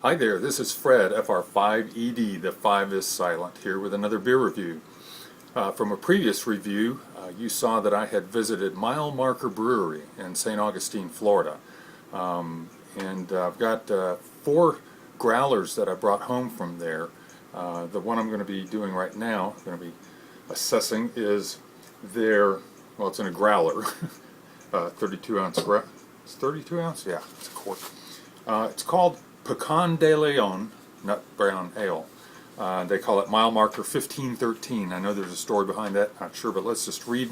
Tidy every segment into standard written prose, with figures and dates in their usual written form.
Hi there, this is Fred, Fr5 ED, the 5 is silent, here with another beer review. From a previous review, you saw that I had visited Mile Marker Brewery in St. Augustine, Florida. And I've got 4 growlers that I brought home from there. The one I'm going to be doing right now, I'm going to be assessing, is their, well, it's in a growler, 32 ounce, it's 32 ounce? Yeah, it's a quart. It's called Pecan DeLeon Nut Brown Ale. They call it Mile Marker 1513. I know there's a story behind that, not sure, but let's just read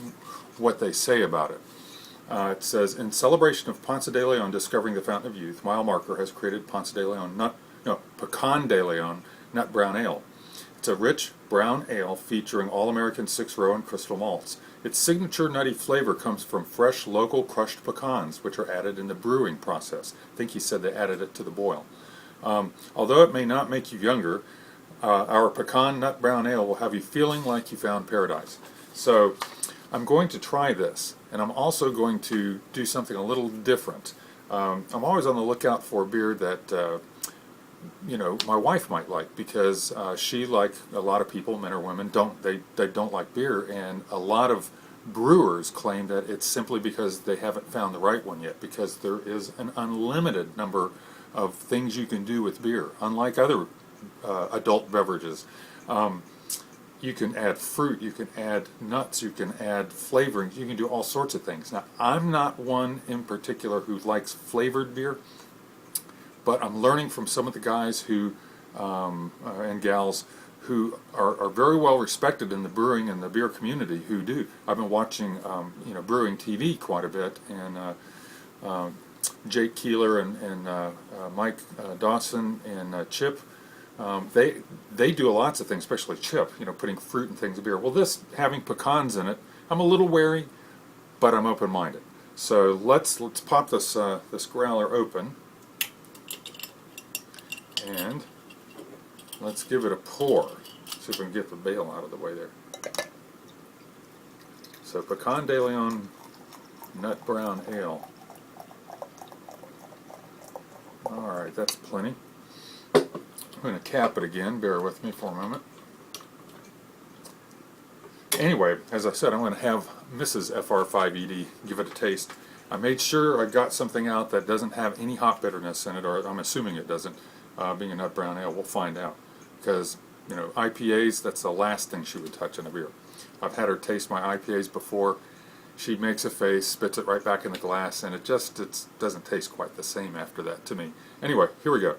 what they say about it. It says, in celebration of Ponce de Leon discovering the fountain of youth, Mile Marker has created Ponce de Leon Pecan DeLeon Nut Brown Ale. It's a rich brown ale featuring all-American 6-row and crystal malts. Its signature nutty flavor comes from fresh, local crushed pecans, which are added in the brewing process. I think he said they added it to the boil. Although it may not make you younger, our pecan nut brown ale will have you feeling like you found paradise. So I'm going to try this, and I'm also going to do something a little different. I'm always on the lookout for beer that my wife might like, because she, like a lot of people, men or women, they don't like beer, and a lot of brewers claim that it's simply because they haven't found the right one yet, because there is an unlimited number of things you can do with beer, unlike other adult beverages. You can add fruit, you can add nuts, you can add flavorings, you can do all sorts of things. Now, I'm not one in particular who likes flavored beer, but I'm learning from some of the guys who and gals who are very well respected in the brewing and the beer community who do. I've been watching brewing TV quite a bit, and Jake Keeler and Mike Dawson and Chip, they do lots of things, especially Chip, putting fruit and things in beer. Well, this having pecans in it, I'm a little wary, but I'm open-minded. So let's pop this this growler open, and let's give it a pour. See if we can get the bale out of the way there. So Pecan DeLeon Nut Brown Ale. Alright, that's plenty. I'm going to cap it again, bear with me for a moment. Anyway, as I said, I'm going to have Mrs. Fr5 ED give it a taste. I made sure I got something out that doesn't have any hop bitterness in it, or I'm assuming it doesn't, being a nut brown ale. We'll find out. Because, IPAs, that's the last thing she would touch in a beer. I've had her taste my IPAs before. She makes a face, spits it right back in the glass, and it doesn't taste quite the same after that to me. Anyway, here we go.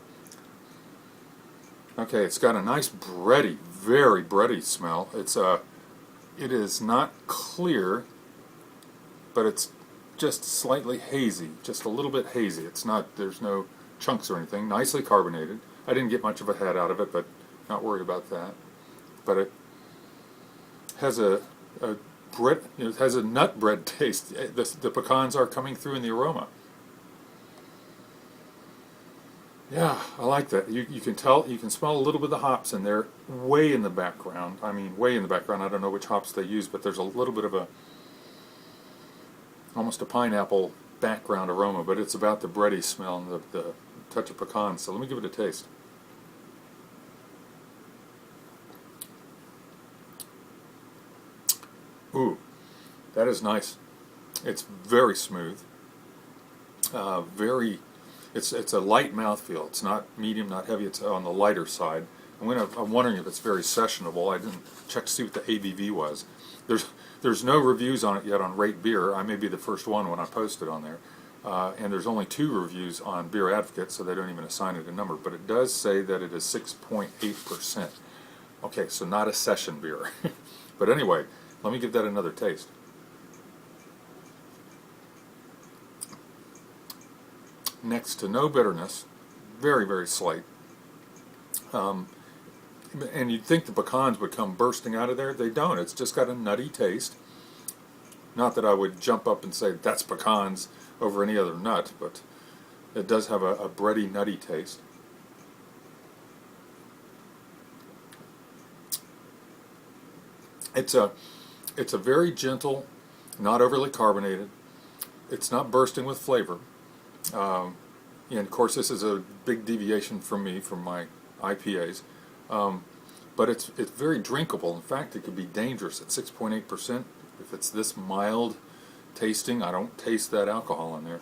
Okay, it's got a nice bready, very bready smell. It is not clear, but it's just slightly hazy, just a little bit hazy. It's not, there's no chunks or anything. Nicely carbonated. I didn't get much of a head out of it, but not worried about that. But it has a bread, it has a nut bread taste. The pecans are coming through in the aroma. Yeah, I like that. You can tell, you can smell a little bit of the hops in there, way in the background. I mean, way in the background. I don't know which hops they use, but there's a little bit of almost a pineapple background aroma, but it's about the bready smell and the touch of pecan. So let me give it a taste. Ooh, that is nice. It's very smooth. It's a light mouthfeel. It's not medium, not heavy. It's on the lighter side. I'm wondering if it's very sessionable. I didn't check to see what the ABV was. There's no reviews on it yet on Rate Beer. I may be the first one when I post it on there. And there's only 2 reviews on Beer Advocate, so they don't even assign it a number. But it does say that it is 6.8%. Okay, so not a session beer. But anyway, let me give that another taste. Next to no bitterness, very, very slight. And you'd think the pecans would come bursting out of there. They don't. It's just got a nutty taste. Not that I would jump up and say that's pecans over any other nut, but it does have a bready, nutty taste. It's a very gentle, not overly carbonated. It's not bursting with flavor. And of course, this is a big deviation from me, from my IPAs. But it's very drinkable. In fact, it could be dangerous at 6.8%. If it's this mild tasting, I don't taste that alcohol in there.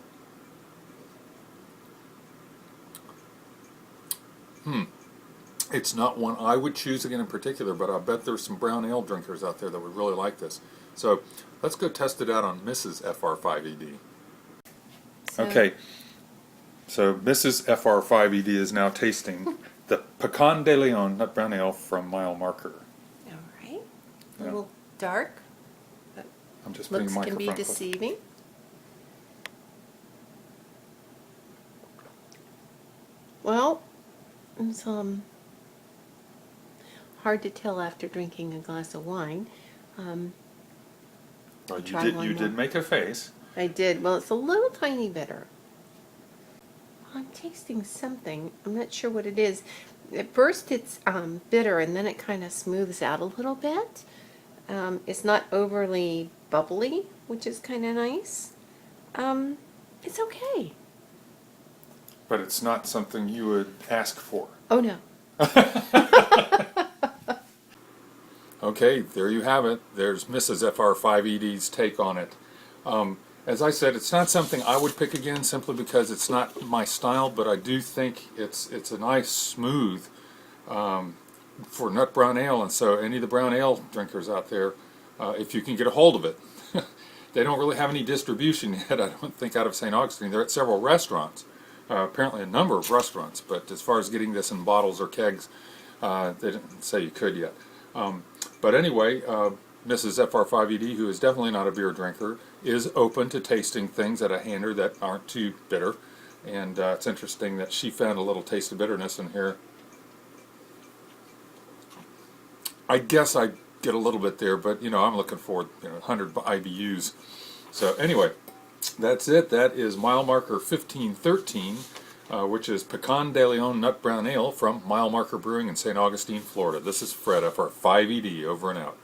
It's not one I would choose again in particular, but I bet there's some brown ale drinkers out there that would really like this. So let's go test it out on Mrs. Fr5 ED. Okay, so Mrs. Fr5 ED is now tasting the Pecan DeLeon nut brown ale from Mile Marker. All right. A little dark. I'm just putting the Looks can microphone be deceiving. Well, it's hard to tell after drinking a glass of wine. Well, you did make a face. I did. Well, it's a little tiny bitter. I'm tasting something. I'm not sure what it is. At first it's bitter, and then it kind of smooths out a little bit. It's not overly bubbly, which is kind of nice. It's okay. But it's not something you would ask for. Oh, no. Okay, there you have it. There's Mrs. Fr5 ED's take on it. As I said, it's not something I would pick again simply because it's not my style, but I do think it's a nice, smooth for nut brown ale. And so any of the brown ale drinkers out there, if you can get a hold of it, they don't really have any distribution yet, I don't think, out of St. Augustine. They're at several restaurants, apparently a number of restaurants, but as far as getting this in bottles or kegs, they didn't say you could yet. But anyway, Mrs. Fr5 ED, who is definitely not a beer drinker, is open to tasting things at a hander that aren't too bitter. And it's interesting that she found a little taste of bitterness in here. I guess I get a little bit there, but you know, I'm looking for 100 IBUs. So anyway, that's it. That is mile marker 1513, which is Pecan DeLeon Nut Brown Ale from Mile Marker Brewing in St. Augustine, Florida. This is Fred, Fr5 ED, over and out.